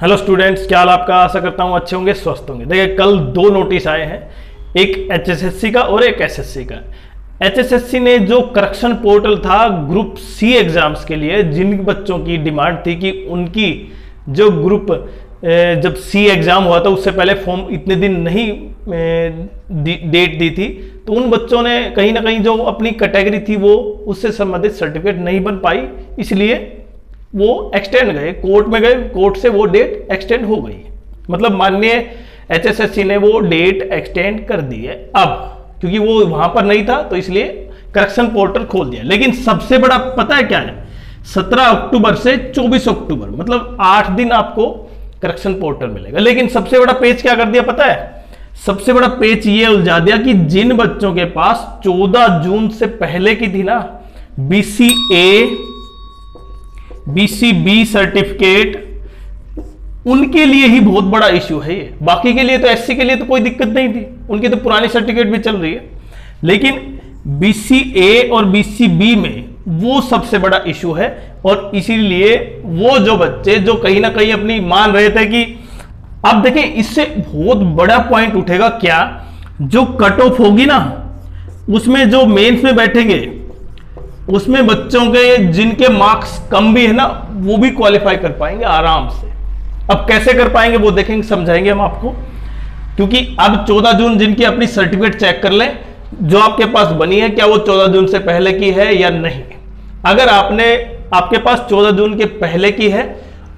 Hello students, क्या हाल आपका। आशा करता हूँ अच्छे होंगे, स्वस्थ होंगे। देखिए, कल दो नोटिस आए हैं, एक एचएसएससी का और एक एसएससी का। एचएसएससी ने जो करेक्शन पोर्टल था ग्रुप सी एग्जाम्स के लिए, जिन बच्चों की डिमांड थी कि उनकी जो ग्रुप जब सी एग्जाम हुआ था उससे पहले फॉर्म इतने दिन नहीं डेट दी थी, तो उन बच्चों ने कहीं ना कहीं जो अपनी कैटेगरी थी वो उससे संबंधित सर्टिफिकेट नहीं बन पाई, इसलिए वो एक्सटेंड गए, कोर्ट में गए, कोर्ट से वो डेट एक्सटेंड हो गई। मतलब माननीय एचएसएससी ने वो डेट एक्सटेंड कर दी है अब, क्योंकि वो वहां पर नहीं था तो इसलिए करेक्शन पोर्टल खोल दिया। लेकिन सबसे बड़ा पता है क्या है, 17 अक्टूबर से 24 अक्टूबर मतलब 8 दिन आपको करेक्शन पोर्टल मिलेगा। लेकिन सबसे बड़ा पेज क्या कर दिया पता है, सबसे बड़ा पेज ये उलझा दिया कि जिन बच्चों के पास 14 जून से पहले की थी ना बीसीबी सर्टिफिकेट, उनके लिए ही बहुत बड़ा इश्यू है ये। बाकी के लिए तो एससी के लिए तो कोई दिक्कत नहीं थी, उनकी तो पुरानी सर्टिफिकेट भी चल रही है। लेकिन बीसीए और बीसीबी में वो सबसे बड़ा इश्यू है, और इसीलिए वो जो बच्चे जो कहीं ना कहीं अपनी मान रहे थे कि अब देखें इससे बहुत बड़ा पॉइंट उठेगा क्या, जो कट ऑफ होगी ना उसमें जो मेंस में बैठेंगे उसमें बच्चों के जिनके मार्क्स कम भी है ना वो भी क्वालिफाई कर पाएंगे आराम से। अब कैसे कर पाएंगे वो देखेंगे, समझाएंगे हम आपको। क्योंकि अब 14 जून जिनकी अपनी सर्टिफिकेट चेक कर लें जो आपके पास बनी है, क्या वो 14 जून से पहले की है या नहीं। अगर आपके पास 14 जून के पहले की है,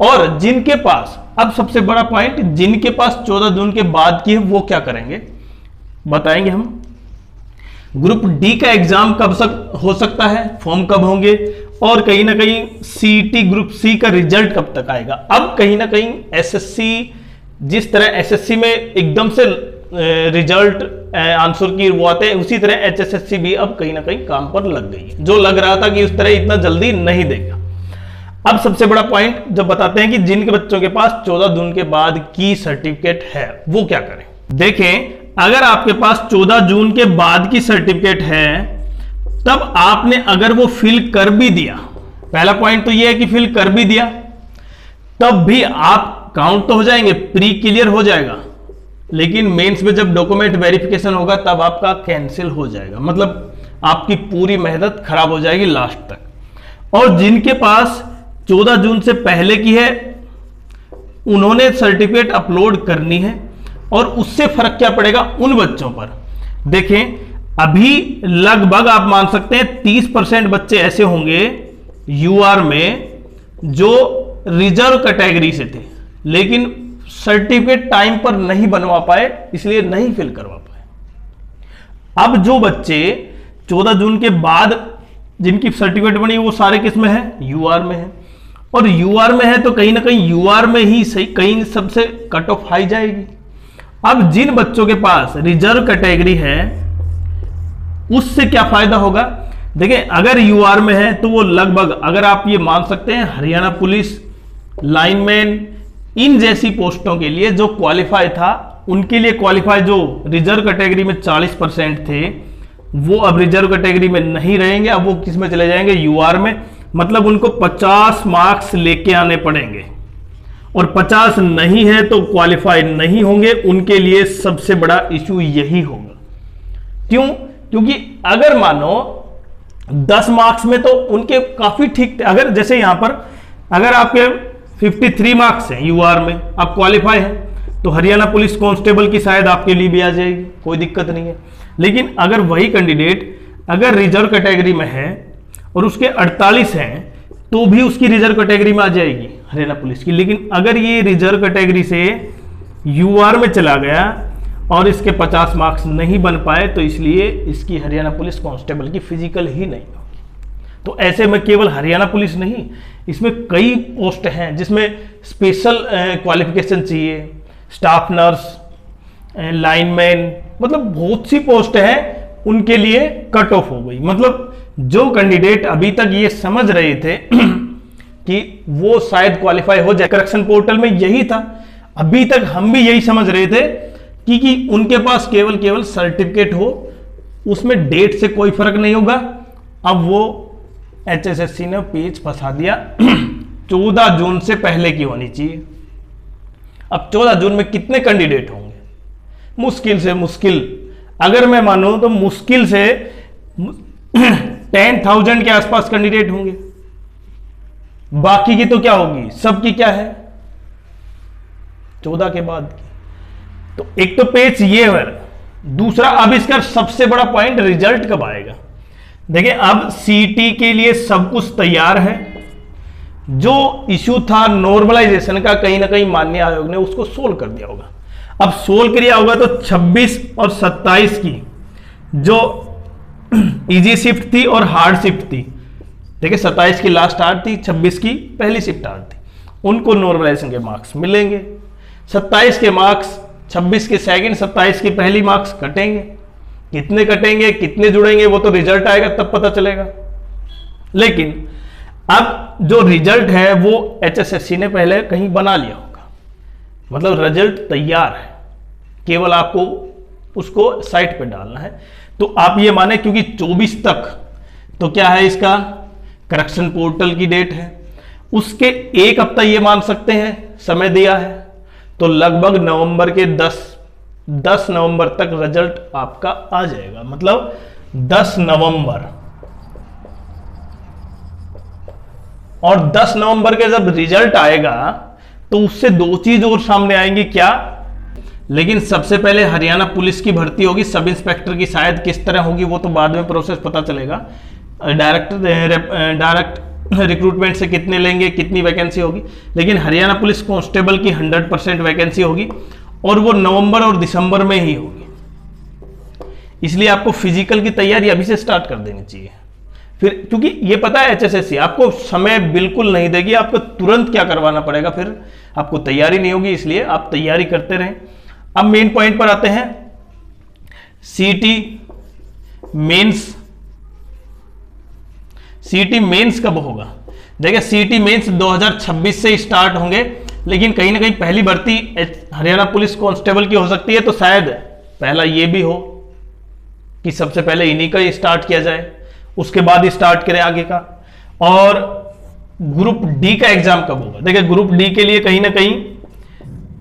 और जिनके पास, अब सबसे बड़ा पॉइंट, जिनके पास 14 जून के बाद की है वो क्या करेंगे बताएंगे हम। ग्रुप डी का एग्जाम कब हो सकता है, फॉर्म कब होंगे, और कहीं ना कहीं सीईटी ग्रुप सी का रिजल्ट कब तक आएगा। अब कहीं ना कहीं एसएससी, जिस तरह एसएससी में एकदम से रिजल्ट आंसर की वो आते हैं, उसी तरह एचएसएससी भी अब कहीं ना कहीं काम पर लग गई है। जो लग रहा था कि उस तरह इतना जल्दी नहीं देगा। अब सबसे बड़ा पॉइंट जब बताते हैं कि जिनके बच्चों के पास 14 जून के बाद की सर्टिफिकेट है वो क्या करें। देखें, अगर आपके पास 14 जून के बाद की सर्टिफिकेट है, तब आपने अगर वो फिल कर भी दिया, पहला पॉइंट तो ये है कि फिल कर भी दिया, तब भी आप काउंट तो हो जाएंगे, प्री क्लियर हो जाएगा। लेकिन मेंस में जब डॉक्यूमेंट वेरिफिकेशन होगा तब आपका कैंसिल हो जाएगा, मतलब आपकी पूरी मेहनत खराब हो जाएगी लास्ट तक। और जिनके पास 14 जून से पहले की है उन्होंने सर्टिफिकेट अपलोड करनी है, और उससे फर्क क्या पड़ेगा उन बच्चों पर। देखें, अभी लगभग आप मान सकते हैं 30% बच्चे ऐसे होंगे यूआर में जो रिजर्व कैटेगरी से थे, लेकिन सर्टिफिकेट टाइम पर नहीं बनवा पाए, इसलिए नहीं फिल करवा पाए। अब जो बच्चे 14 जून के बाद जिनकी सर्टिफिकेट बनी वो सारे किस में है, यूआर में है। और यूआर में है तो कहीं ना कहीं यूआर में ही सही कहीं सबसे कट ऑफ आई जाएगी। अब जिन बच्चों के पास रिजर्व कैटेगरी है उससे क्या फायदा होगा। देखिए, अगर यूआर में है तो वो लगभग, अगर आप ये मान सकते हैं, हरियाणा पुलिस, लाइनमैन, इन जैसी पोस्टों के लिए जो क्वालिफाई था, उनके लिए क्वालिफाई जो रिजर्व कैटेगरी में 40% थे वो अब रिजर्व कैटेगरी में नहीं रहेंगे, अब वो किस में चले जाएंगे, यूआर में। मतलब उनको 50 मार्क्स लेके आने पड़ेंगे, और 50 नहीं है तो क्वालिफाई नहीं होंगे। उनके लिए सबसे बड़ा इशू यही होगा। क्यों? क्योंकि अगर मानो 10 मार्क्स में तो उनके काफी ठीक थे। अगर जैसे यहां पर अगर आपके 53 मार्क्स हैं यूआर में, आप क्वालिफाई हैं, तो हरियाणा पुलिस कांस्टेबल की शायद आपके लिए भी आ जाएगी, कोई दिक्कत नहीं है। लेकिन अगर वही कैंडिडेट अगर रिजर्व कैटेगरी में है और उसके 48 हैं तो भी उसकी रिजर्व कैटेगरी में आ जाएगी हरियाणा पुलिस की। लेकिन अगर ये रिजर्व कैटेगरी से यूआर में चला गया और इसके 50 मार्क्स नहीं बन पाए, तो इसलिए इसकी हरियाणा पुलिस कांस्टेबल की फिजिकल ही नहीं होगी। तो ऐसे में केवल हरियाणा पुलिस नहीं, इसमें कई पोस्ट हैं जिसमें स्पेशल क्वालिफिकेशन चाहिए, स्टाफ नर्स, लाइनमैन, मतलब बहुत सी पोस्ट हैं, उनके लिए कट ऑफ हो गई। मतलब जो कैंडिडेट अभी तक ये समझ रहे थे कि वो शायद क्वालिफाई हो जाए, करेक्शन पोर्टल में यही था, अभी तक हम भी यही समझ रहे थे कि उनके पास केवल सर्टिफिकेट हो, उसमें डेट से कोई फर्क नहीं होगा। अब वो एचएसएससी ने पेच फंसा दिया 14 जून से पहले की होनी चाहिए। अब 14 जून में कितने कैंडिडेट होंगे? मुश्किल से मुश्किल, अगर मैं मानूं तो मुश्किल से 10,000 के आसपास कैंडिडेट होंगे। बाकी की तो क्या होगी, सबकी क्या है 14 के बाद की। तो एक तो पेज ये है। दूसरा, अब इसका सबसे बड़ा पॉइंट रिजल्ट कब आएगा। देखिए अब सीटी के लिए सब कुछ तैयार है। जो इश्यू था नॉर्मलाइजेशन का, कहीं ना कहीं मान्य आयोग ने उसको सोल्व कर दिया होगा। अब सोल्व किया होगा तो 26 और 27 की जो इजी शिफ्ट थी और हार्ड शिफ्ट थी, देखिए 27 की लास्ट हार्ड थी, 26 की पहली शिफ्ट हार्ड थी, उनको नॉर्मलाइजेशन के मार्क्स मिलेंगे। 27 के मार्क्स 26 के सेकंड, 27 की पहली मार्क्स कटेंगे। कितने कटेंगे, कितने जुड़ेंगे, वो तो रिजल्ट आएगा तब पता चलेगा। लेकिन अब जो रिजल्ट है वो एचएसएससी ने पहले कहीं बना लिया होगा, मतलब रिजल्ट तैयार है, केवल आपको उसको साइट पे डालना है। तो आप ये माने क्योंकि 24 तक तो क्या है, इसका करेक्शन पोर्टल की डेट है, उसके एक हफ्ता ये मान सकते हैं समय दिया है, तो लगभग नवंबर के 10 नवंबर तक रिजल्ट आपका आ जाएगा। मतलब 10 नवंबर, और 10 नवंबर के जब रिजल्ट आएगा तो उससे दो चीज और सामने आएंगी। क्या? लेकिन सबसे पहले हरियाणा पुलिस की भर्ती होगी, सब इंस्पेक्टर की शायद किस तरह होगी वो तो बाद में प्रोसेस पता चलेगा। डायरेक्ट रिक्रूटमेंट से कितने लेंगे, कितनी वैकेंसी होगी, लेकिन हरियाणा पुलिस कांस्टेबल की 100% वैकेंसी होगी और वो नवंबर और दिसंबर में ही होगी। इसलिए आपको फिजिकल की तैयारी अभी से स्टार्ट कर देनी चाहिए। फिर क्योंकि ये पता है एचएसएससी आपको समय बिल्कुल नहीं देगी, आपको तुरंत क्या करवाना पड़ेगा, फिर आपको तैयारी नहीं होगी, इसलिए आप तैयारी करते रहें। अब मेन पॉइंट पर आते हैं, सीटी मेंस। सीटी मेंस कब होगा? देखिए सीटी मेंस 2026 से स्टार्ट होंगे, लेकिन कहीं ना कहीं पहली भर्ती हरियाणा पुलिस कांस्टेबल की हो सकती है, तो शायद पहला ये भी हो कि सबसे पहले इन्हीं का स्टार्ट किया जाए, उसके बाद स्टार्ट करें आगे का। और ग्रुप डी का एग्जाम कब होगा? देखिए ग्रुप डी के लिए कहीं ना कहीं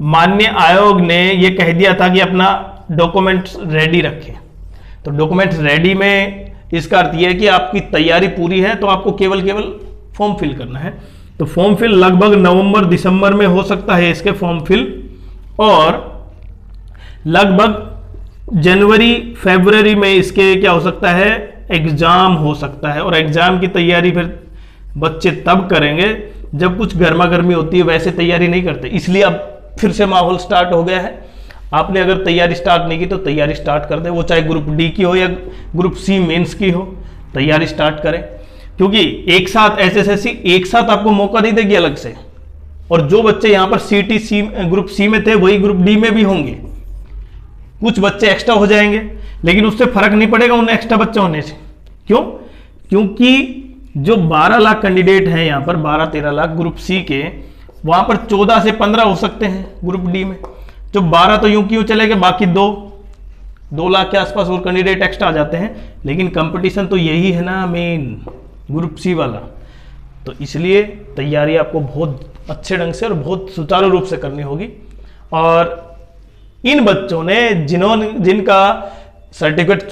मान्य आयोग ने यह कह दिया था कि अपना डॉक्यूमेंट्स रेडी रखें। तो डॉक्यूमेंट्स रेडी में इसका अर्थ यह है कि आपकी तैयारी पूरी है, तो आपको केवल फॉर्म फिल करना है। तो फॉर्म फिल लगभग नवंबर दिसंबर में हो सकता है इसके फॉर्म फिल, और लगभग जनवरी फरवरी में इसके क्या हो सकता है, एग्जाम हो सकता है। और एग्जाम की तैयारी फिर बच्चे तब करेंगे जब कुछ गर्मा गर्मी होती है, वैसे तैयारी नहीं करते। इसलिए अब फिर से माहौल स्टार्ट हो गया है। आपने अगर तैयारी स्टार्ट नहीं की तो तैयारी स्टार्ट कर दे, वो चाहे ग्रुप डी की हो या ग्रुप सी मेंस की हो, तैयारी स्टार्ट करें। क्योंकि एक साथ एसएससी एक साथ आपको मौका नहीं देगी अलग से, और जो बच्चे यहां पर सीटी सी ग्रुप सी में थे वही ग्रुप डी में भी होंगे। कुछ बच्चे एक्स्ट्रा हो जाएंगे, लेकिन उससे फर्क नहीं पड़ेगा उन एक्स्ट्रा बच्चे होने से। क्यों? क्योंकि जो 12 लाख कैंडिडेट हैं यहां पर, 12-13 लाख ग्रुप सी के, वहां पर 14 से 15 हो सकते हैं ग्रुप डी में। जो 12 तो यूं क्यों चलेंगे, बाकी 2 लाख के आसपास और कैंडिडेट एक्स्ट्रा आ जाते हैं। लेकिन कंपटीशन तो यही है ना मेन, ग्रुप सी वाला। तो इसलिए तैयारी आपको बहुत अच्छे ढंग से और बहुत सुचारू रूप से करनी होगी। और इन बच्चों ने जिनका सर्टिफिकेट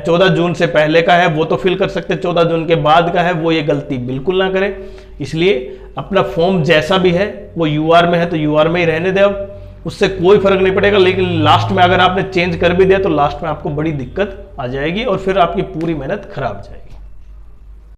14 जून से पहले का है वो तो फिल कर सकते, 14 जून के बाद का है वो ये गलती बिल्कुल ना करें। इसलिए अपना फॉर्म जैसा भी है वो यूआर में है तो यूआर में ही रहने दे, अब उससे कोई फर्क नहीं पड़ेगा। लेकिन लास्ट में अगर आपने चेंज कर भी दिया तो लास्ट में आपको बड़ी दिक्कत आ जाएगी और फिर आपकी पूरी मेहनत खराब जाएगी।